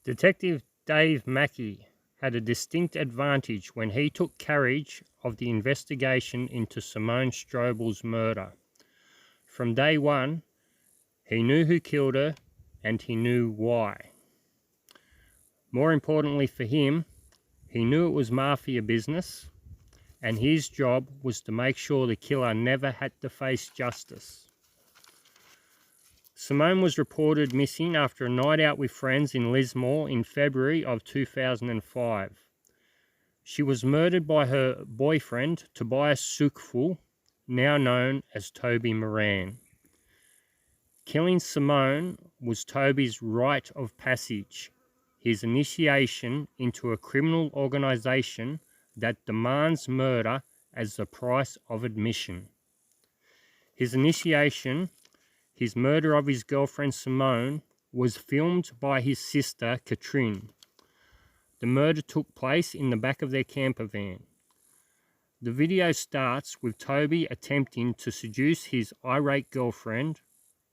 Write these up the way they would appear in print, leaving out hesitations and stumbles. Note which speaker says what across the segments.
Speaker 1: Detective Dave Mackey had a distinct advantage when he took carriage of the investigation into Simone Strobel's murder. From day one, he knew who killed her and he knew why. More importantly for him, he knew it was mafia business, and his job was to make sure the killer never had to face justice. Simone was reported missing after a night out with friends in Lismore in February of 2005. She was murdered by her boyfriend, Tobias Schrumpf, now known as Toby Moran. Killing Simone was Toby's rite of passage, his initiation into a criminal organisation that demands murder as the price of admission. His initiation, his murder of his girlfriend Simone, was filmed by his sister Katrin. The murder took place in the back of their camper van. The video starts with Toby attempting to seduce his irate girlfriend,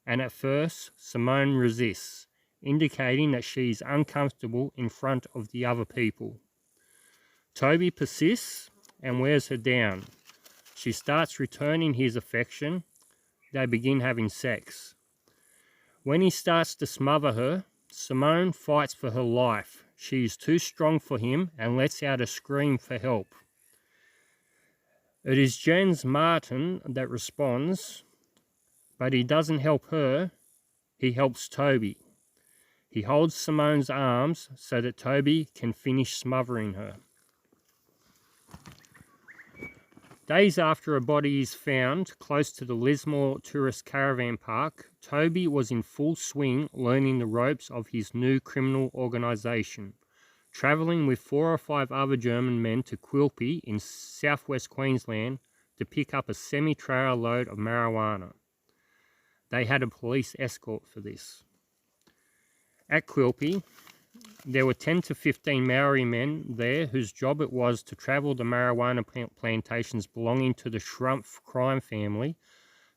Speaker 1: and at first Simone resists, indicating that she is uncomfortable in front of the other people. Toby persists and wears her down. She starts returning his affection. They begin having sex. When he starts to smother her, Simone fights for her life. She is too strong for him and lets out a scream for help. It is Jens Martin that responds, but he doesn't help her, he helps Toby. He holds Simone's arms so that Toby can finish smothering her. Days after a body is found close to the Lismore tourist caravan park, Toby was in full swing learning the ropes of his new criminal organisation, travelling with 4 or 5 other German men to Quilpie in southwest Queensland to pick up a semi-trailer load of marijuana. They had a police escort for this. At Quilpie, there were 10 to 15 Maori men there whose job it was to travel the marijuana plantations belonging to the Schrumpf crime family,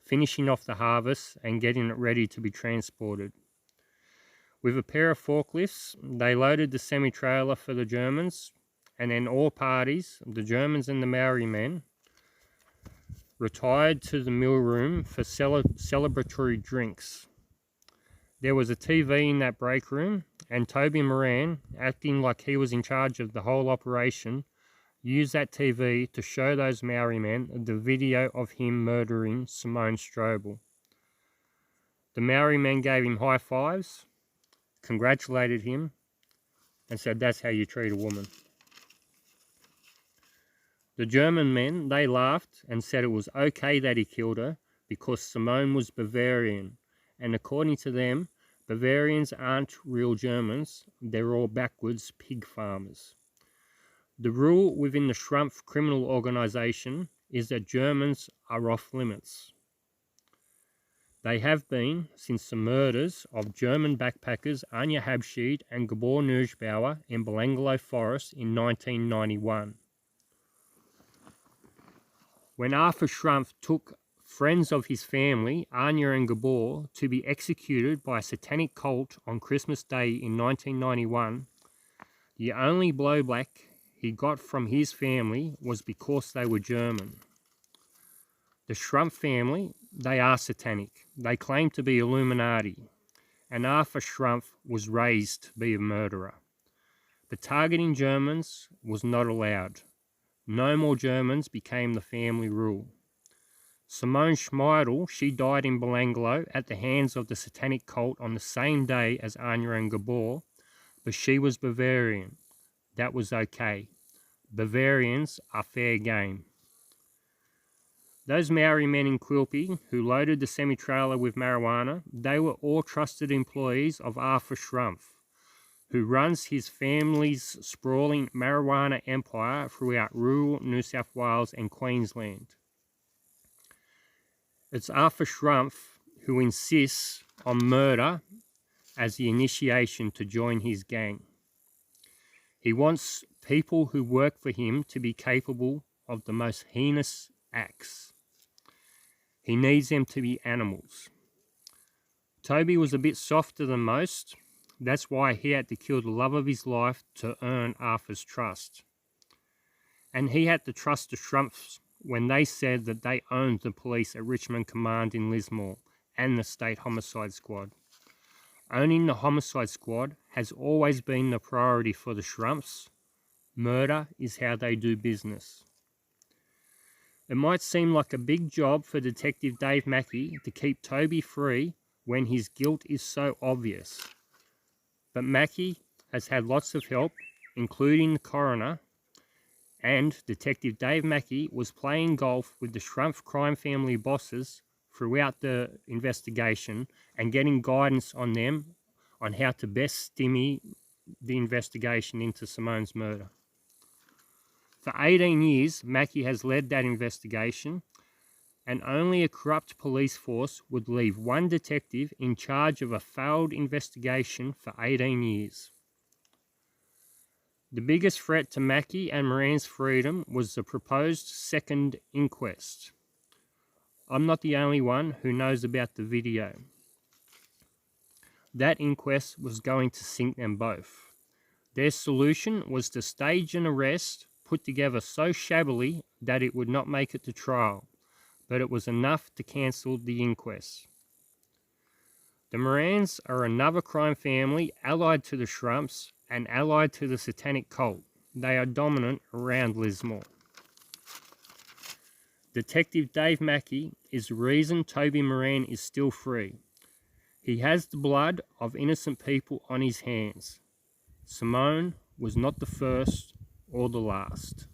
Speaker 1: finishing off the harvest and getting it ready to be transported. With a pair of forklifts, they loaded the semi-trailer for the Germans, and then all parties, the Germans and the Maori men, retired to the mill room for celebratory drinks. There was a TV in that break room, and Toby Moran, acting like he was in charge of the whole operation, used that TV to show those Maori men the video of him murdering Simone Strobel. The Maori men gave him high fives, congratulated him, and said, "That's how you treat a woman." The German men, they laughed and said it was okay that he killed her because Simone was Bavarian, and according to them, Bavarians aren't real Germans, they're all backwards pig farmers. The rule within the Schrumpf criminal organisation is that Germans are off limits. They have been since the murders of German backpackers Anja Habschied and Gabor Nussbauer in Belanglo Forest in 1991. When Arthur Schrumpf took friends of his family, Anja and Gabor, to be executed by a satanic cult on Christmas Day in 1991, the only blowback he got from his family was because they were German. The Schrumpf family, they are satanic. They claim to be Illuminati, and Arthur Schrumpf was raised to be a murderer. But targeting Germans was not allowed. No more Germans became the family rule. Simone Schmeidel, she died in Belanglo at the hands of the satanic cult on the same day as Anja and Gabor, but she was Bavarian. That was okay. Bavarians are fair game. Those Maori men in Quilpie who loaded the semi-trailer with marijuana, they were all trusted employees of Arthur Schrumpf, who runs his family's sprawling marijuana empire throughout rural New South Wales and Queensland. It's Arthur Schrumpf who insists on murder as the initiation to join his gang. He wants people who work for him to be capable of the most heinous acts. He needs them to be animals. Toby was a bit softer than most, That's why he had to kill the love of his life to earn Arthur's trust. And he had to trust the Schrumps when they said that they owned the police at Richmond Command in Lismore and the State Homicide Squad. Owning the Homicide Squad has always been the priority for the Schrumps. Murder is how they do business. It might seem like a big job for Detective Dave Mackey to keep Toby free when his guilt is so obvious. But Mackey has had lots of help, including the coroner, and Detective Dave Mackey was playing golf with the Schrumpf crime family bosses throughout the investigation and getting guidance on them on how to best stymie the investigation into Simone's murder. For 18 years, Mackey has led that investigation, and only a corrupt police force would leave one detective in charge of a failed investigation for 18 years. The biggest threat to Mackey and Moran's freedom was the proposed second inquest. I'm not the only one who knows about the video. That inquest was going to sink them both. Their solution was to stage an arrest put together so shabbily that it would not make it to trial, but it was enough to cancel the inquest. The Morans are another crime family allied to the Schrumps and allied to the satanic cult. They are dominant around Lismore. Detective Dave Mackey is the reason Toby Moran is still free. He has the blood of innocent people on his hands. Simone was not the first or the last.